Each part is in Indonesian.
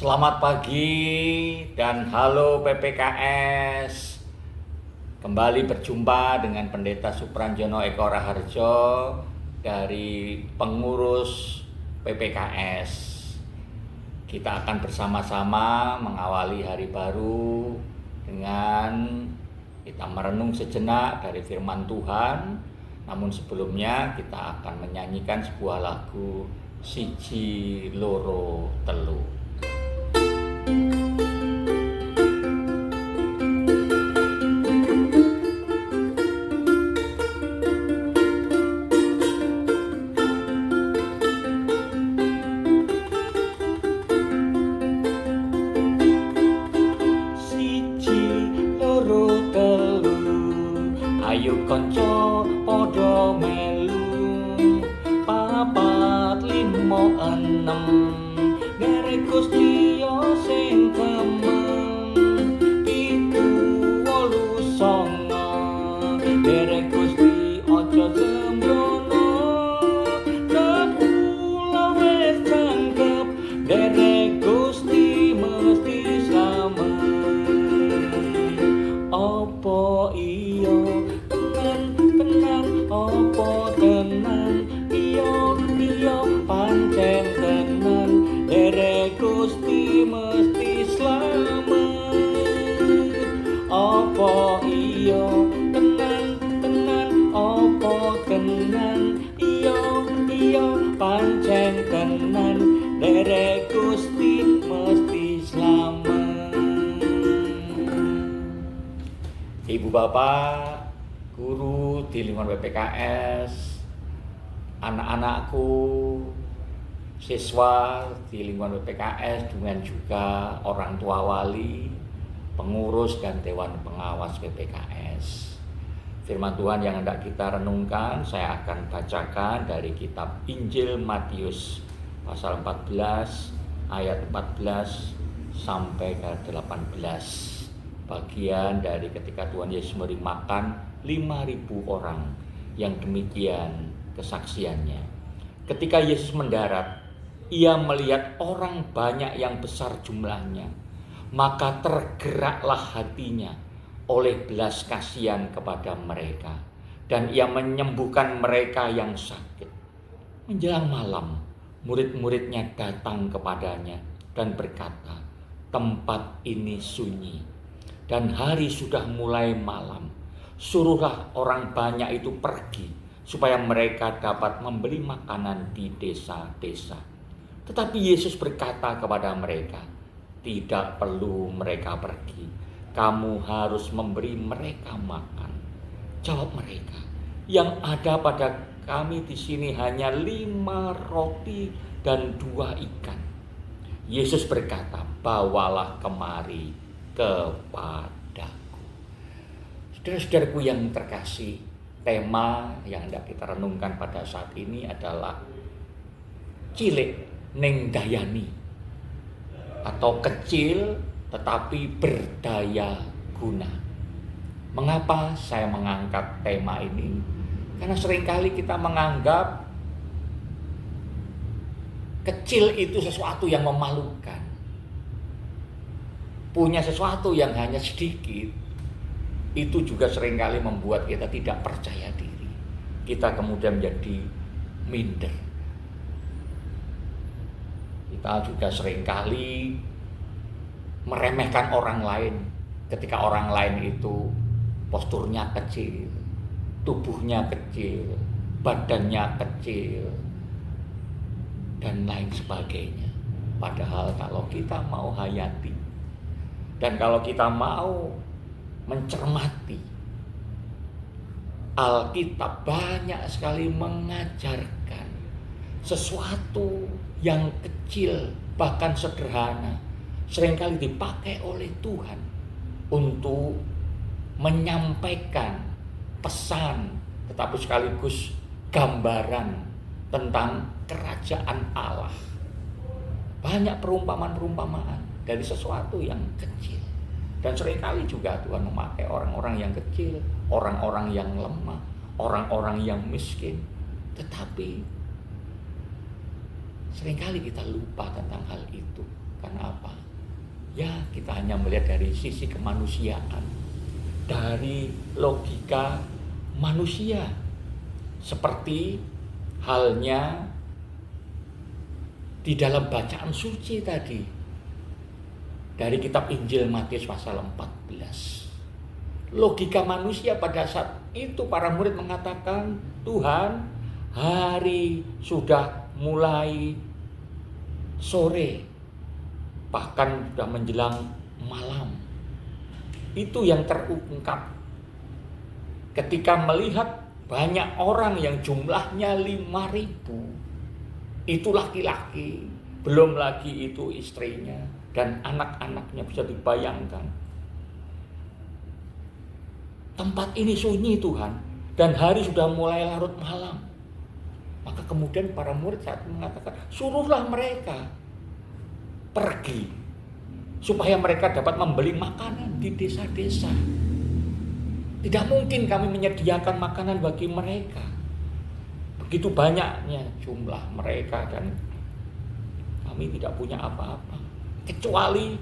Selamat pagi dan halo PPKS. Kembali berjumpa dengan Pendeta Supranjono Eko Raharjo dari pengurus PPKS. Kita akan bersama-sama mengawali hari baru dengan kita merenung sejenak dari firman Tuhan. Namun sebelumnya kita akan menyanyikan sebuah lagu Siji Loro Telu. Ayo konco podo melu papat limo enem derek Gusti sing temen pitu wolu songo derek Gusti ojo sembrono sepuluh wis cangkep derek Gusti mesti slamet. Opo iyo opo tenan iyo pancen tenan derek Gusti mesti slamet. Opo iyo tenan opo tenan iyo pancen tenan derek Gusti mesti slamet. Ibu bapak, guru di lingkungan PPKS, anak-anakku, siswa di lingkungan PPKS, dengan juga orang tua wali, pengurus dan dewan pengawas PPKS. Firman Tuhan yang hendak kita renungkan, saya akan bacakan dari kitab Injil Matius pasal 14 ayat 14 sampai ke 18. Bagian dari ketika Tuhan Yesus memberi makan 5.000 orang, yang demikian kesaksiannya. Ketika Yesus mendarat, ia melihat orang banyak yang besar jumlahnya, maka tergeraklah hatinya oleh belas kasihan kepada mereka, dan ia menyembuhkan mereka yang sakit. Menjelang malam, murid-muridnya datang kepadanya dan berkata, "Tempat ini sunyi dan hari sudah mulai malam. Suruhlah orang banyak itu pergi, supaya mereka dapat membeli makanan di desa-desa." Tetapi Yesus berkata kepada mereka, "Tidak perlu mereka pergi. Kamu harus memberi mereka makan." Jawab mereka, "Yang ada pada kami di sini hanya 5 roti dan 2 ikan." Yesus berkata, "Bawalah kemari kepadaku." Saudara-saudaraku yang terkasih, tema yang hendak kita renungkan pada saat ini adalah cilik ning dayani, atau kecil tetapi berdaya guna. Mengapa saya mengangkat tema ini? Karena seringkali kita menganggap kecil itu sesuatu yang memalukan. Punya sesuatu yang hanya sedikit, itu juga seringkali membuat kita tidak percaya diri. Kita kemudian menjadi minder. Kita juga seringkali meremehkan orang lain ketika orang lain itu posturnya kecil, tubuhnya kecil, badannya kecil, dan lain sebagainya. Padahal kalau kita mau hayati dan kalau kita mau mencermati, Alkitab banyak sekali mengajarkan sesuatu yang kecil, bahkan sederhana, seringkali dipakai oleh Tuhan untuk menyampaikan pesan, tetapi sekaligus gambaran tentang kerajaan Allah. Banyak perumpamaan-perumpamaan dari sesuatu yang kecil. Dan seringkali juga Tuhan memakai orang-orang yang kecil, orang-orang yang lemah, orang-orang yang miskin. Tetapi seringkali kita lupa tentang hal itu. Karena apa? Ya, kita hanya melihat dari sisi kemanusiaan, dari logika manusia. Seperti halnya di dalam bacaan suci tadi dari kitab Injil Matius pasal 14. Logika manusia pada saat itu para murid mengatakan, Tuhan, hari sudah mulai sore, bahkan sudah menjelang malam. Itu yang terungkap ketika melihat banyak orang yang jumlahnya 5.000. Itu laki-laki, belum lagi itu istrinya dan anak-anaknya. Bisa dibayangkan. Tempat ini sunyi Tuhan, dan hari sudah mulai larut malam. Maka kemudian para murid saat mengatakan, suruhlah mereka pergi supaya mereka dapat membeli makanan di desa-desa. Tidak mungkin kami menyediakan makanan bagi mereka. Begitu banyaknya jumlah mereka dan kami tidak punya apa-apa. Kecuali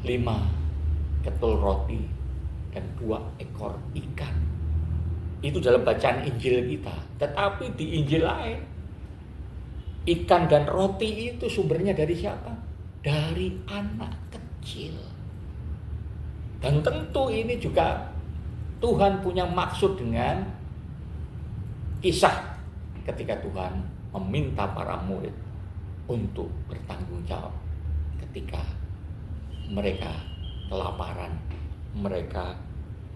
5 ketul roti dan 2 ekor ikan. Itu dalam bacaan Injil kita. Tetapi di Injil lain, ikan dan roti itu sumbernya dari siapa? Dari anak kecil. Dan tentu ini juga Tuhan punya maksud dengan kisah ketika Tuhan meminta para murid untuk bertanggung jawab ketika mereka kelaparan, mereka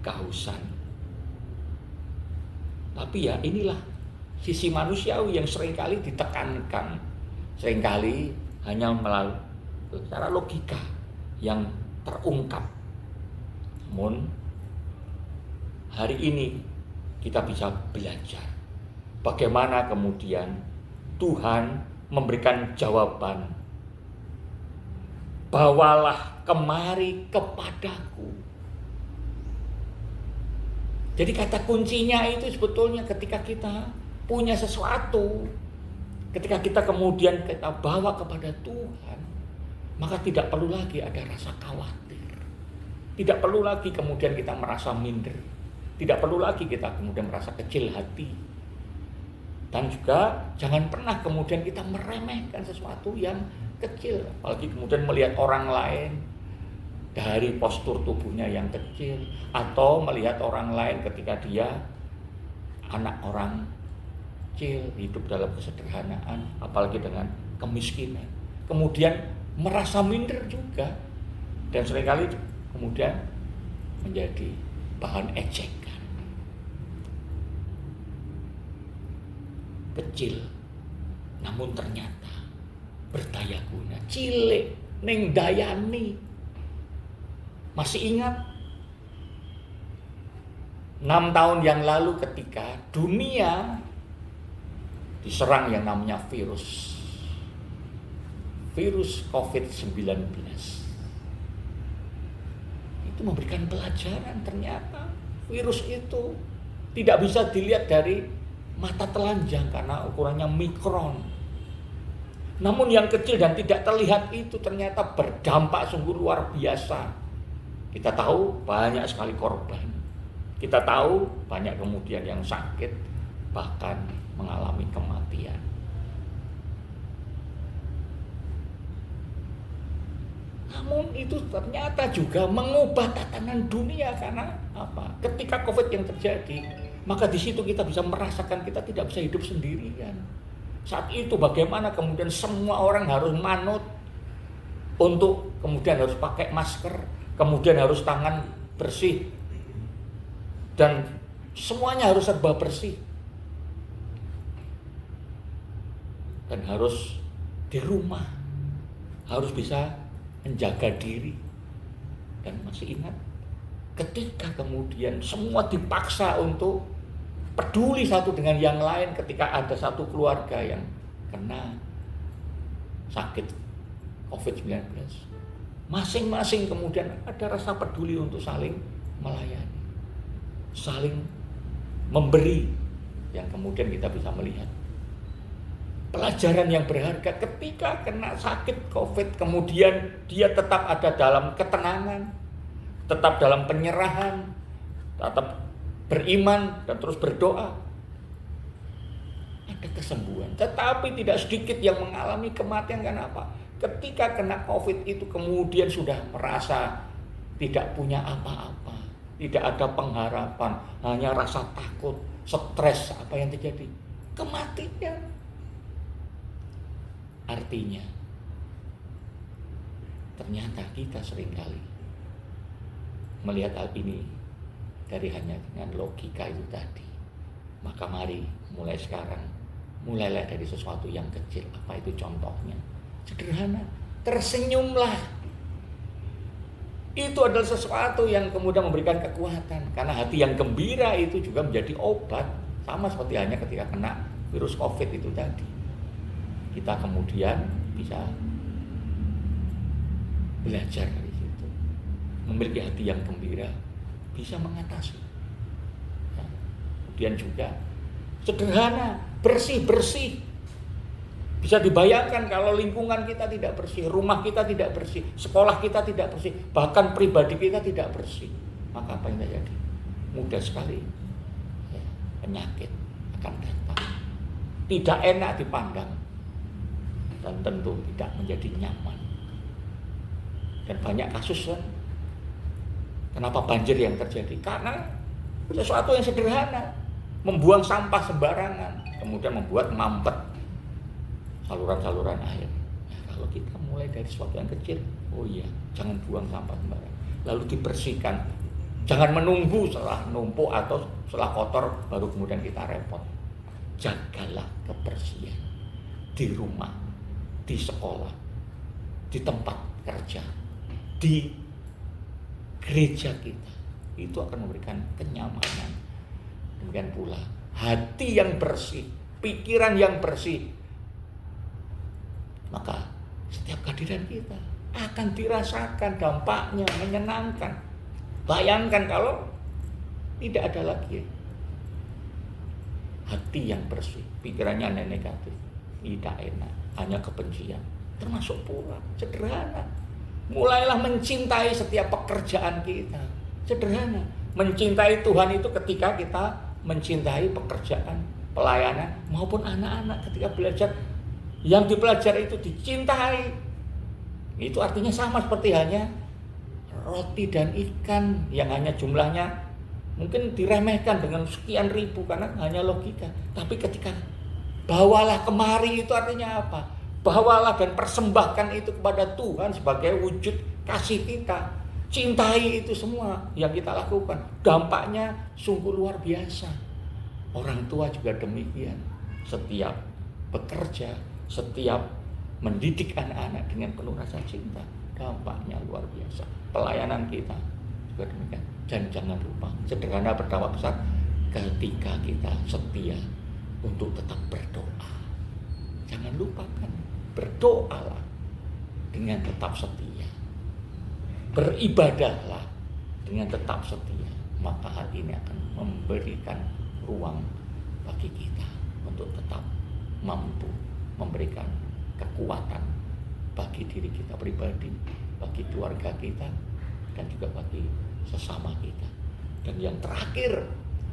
kehausan. Tapi ya inilah sisi manusiawi yang seringkali ditekankan, seringkali hanya melalui secara logika yang terungkap. Namun hari ini kita bisa belajar bagaimana kemudian Tuhan memberikan jawaban, bawalah kemari kepadaku. Jadi kata kuncinya itu sebetulnya ketika kita punya sesuatu, ketika kita kemudian kita bawa kepada Tuhan, maka tidak perlu lagi ada rasa khawatir. Tidak perlu lagi kemudian kita merasa minder. Tidak perlu lagi kita kemudian merasa kecil hati. Dan juga jangan pernah kemudian kita meremehkan sesuatu yang kecil. Apalagi kemudian melihat orang lain dari postur tubuhnya yang kecil. Atau melihat orang lain ketika dia anak orang kecil, hidup dalam kesederhanaan. Apalagi dengan kemiskinan. Kemudian merasa minder juga. Dan seringkali kemudian menjadi bahan ejekan. Kecil, namun ternyata berdaya guna. Cilik, ning dayani. Masih ingat 6 tahun yang lalu ketika dunia diserang yang namanya virus COVID-19. Itu memberikan pelajaran, ternyata virus itu tidak bisa dilihat dari mata telanjang karena ukurannya mikron. Namun yang kecil dan tidak terlihat itu ternyata berdampak sungguh luar biasa. Kita tahu banyak sekali korban. Kita tahu banyak kemudian yang sakit, bahkan mengalami kematian. Namun itu ternyata juga mengubah tatanan dunia. Karena apa? Ketika COVID yang terjadi, maka di situ kita bisa merasakan kita tidak bisa hidup sendirian. Saat itu bagaimana kemudian semua orang harus manut untuk kemudian harus pakai masker, kemudian harus tangan bersih, dan semuanya harus serba bersih. Dan harus di rumah, harus bisa menjaga diri. Dan masih ingat ketika kemudian semua dipaksa untuk peduli satu dengan yang lain, ketika ada satu keluarga yang kena sakit COVID-19, masing-masing kemudian ada rasa peduli untuk saling melayani, saling memberi, yang kemudian kita bisa melihat pelajaran yang berharga ketika kena sakit COVID, kemudian dia tetap ada dalam ketenangan, tetap dalam penyerahan, tetap beriman dan terus berdoa. Ada kesembuhan, tetapi tidak sedikit yang mengalami kematian. Kenapa? Ketika kena COVID itu kemudian sudah merasa tidak punya apa-apa, tidak ada pengharapan, hanya rasa takut, stres. Apa yang terjadi? Kematian. Artinya, ternyata kita seringkali melihat hal ini dari hanya dengan logika itu tadi. Maka mari mulai sekarang, mulailah dari sesuatu yang kecil. Apa itu contohnya? Sederhana, tersenyumlah. Itu adalah sesuatu yang kemudian memberikan kekuatan. Karena hati yang gembira itu juga menjadi obat. Sama seperti hanya ketika kena virus COVID itu tadi. Kita kemudian bisa belajar dari situ. Memiliki hati yang gembira, bisa mengatasi. Ya. Kemudian juga sederhana, bersih-bersih. Bisa dibayangkan kalau lingkungan kita tidak bersih, rumah kita tidak bersih, sekolah kita tidak bersih, bahkan pribadi kita tidak bersih. Maka apa yang terjadi? Mudah sekali ya, penyakit akan datang. Tidak enak dipandang. Dan tentu tidak menjadi nyaman. Dan banyak kasus kan, kenapa banjir yang terjadi? Karena sesuatu yang sederhana, membuang sampah sembarangan, kemudian membuat mampet saluran-saluran air. Nah, kalau kita mulai dari sesuatu yang kecil, oh iya, jangan buang sampah sembarangan, lalu dibersihkan. Jangan menunggu setelah numpuk atau setelah kotor baru kemudian kita repot. Jagalah kebersihan di rumah, di sekolah, di tempat kerja, di gereja kita. Itu akan memberikan kenyamanan. Demikian pula hati yang bersih, pikiran yang bersih, maka setiap kehadiran kita akan dirasakan dampaknya, menyenangkan. Bayangkan kalau tidak ada lagi hati yang bersih, pikirannya negatif, tidak enak, hanya kebencian, termasuk pula sederhana. Mulailah mencintai setiap pekerjaan kita. Sederhana, mencintai Tuhan itu ketika kita mencintai pekerjaan, pelayanan maupun anak-anak ketika belajar, yang dipelajari itu dicintai. Itu artinya sama seperti hanya roti dan ikan yang hanya jumlahnya mungkin diremehkan dengan sekian ribu karena hanya logika. Tapi ketika bawalah kemari itu artinya apa? Bawalah dan persembahkan itu kepada Tuhan sebagai wujud kasih kita. Cintai itu semua yang kita lakukan. Dampaknya sungguh luar biasa. Orang tua juga demikian. Setiap bekerja, setiap mendidik anak-anak dengan penuh rasa cinta, dampaknya luar biasa. Pelayanan kita juga demikian. Dan jangan lupa, sederhana berdampak besar ketika kita setia untuk tetap berdoa. Jangan lupakan, berdoalah dengan tetap setia. Beribadahlah dengan tetap setia. Maka hal ini akan memberikan ruang bagi kita untuk tetap mampu memberikan kekuatan bagi diri kita pribadi, bagi keluarga kita, dan juga bagi sesama kita. Dan yang terakhir,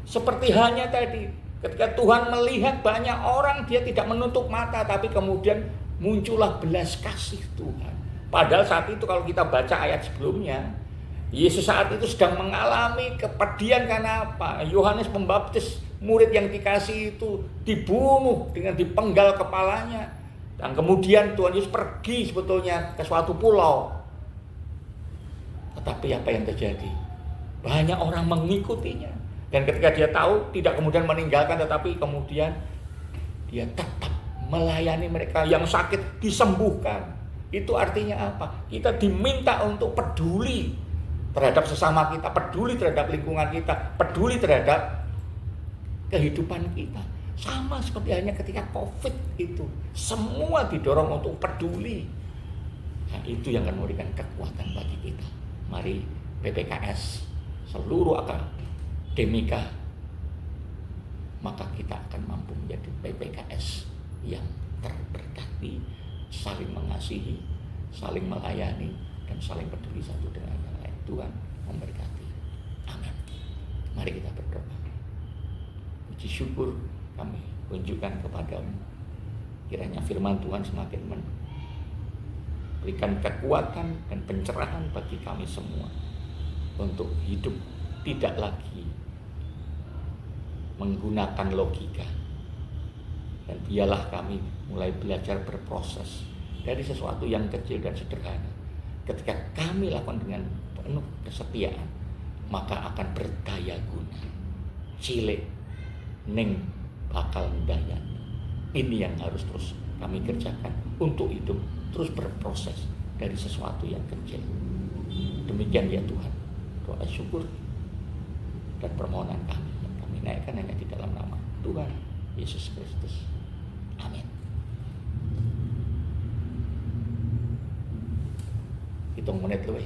seperti hanya tadi, ketika Tuhan melihat banyak orang, dia tidak menutup mata, tapi kemudian muncullah belas kasih Tuhan. Padahal saat itu kalau kita baca ayat sebelumnya, Yesus saat itu sedang mengalami kepedihan. Karena apa? Yohanes Pembaptis, murid yang dikasih itu, dibunuh dengan dipenggal kepalanya. Dan kemudian Tuhan Yesus pergi sebetulnya ke suatu pulau. Tetapi apa yang terjadi? Banyak orang mengikutinya. Dan ketika dia tahu, tidak kemudian meninggalkan, tetapi kemudian dia tetap melayani mereka yang sakit, disembuhkan. Itu artinya apa? Kita diminta untuk peduli terhadap sesama kita, peduli terhadap lingkungan kita, peduli terhadap kehidupan kita. Sama seperti halnya ketika COVID itu, semua didorong untuk peduli. Nah, itu yang akan memberikan kekuatan bagi kita. Mari PPKS, seluruh akademika, maka kita akan mampu menjadi PPKS yang terberkati, saling mengasihi, saling melayani, dan saling peduli satu dengan yang lain. Tuhan memberkati. Amin. Mari kita berdoa. Puji syukur kami tunjukkan kepadamu. Kiranya firman Tuhan semakin memberikan kekuatan dan pencerahan bagi kami semua untuk hidup tidak lagi menggunakan logika. Dan biarlah kami mulai belajar berproses dari sesuatu yang kecil dan sederhana. Ketika kami lakukan dengan penuh kesetiaan, maka akan berdaya guna. Cilik ning bakal ndayani. Ini yang harus terus kami kerjakan untuk hidup terus berproses dari sesuatu yang kecil. Demikian ya Tuhan, doa syukur dan permohonan kami yang kami naikkan hanya di dalam nama Tuhan Yesus Kristus. Amin. Hitung menit lu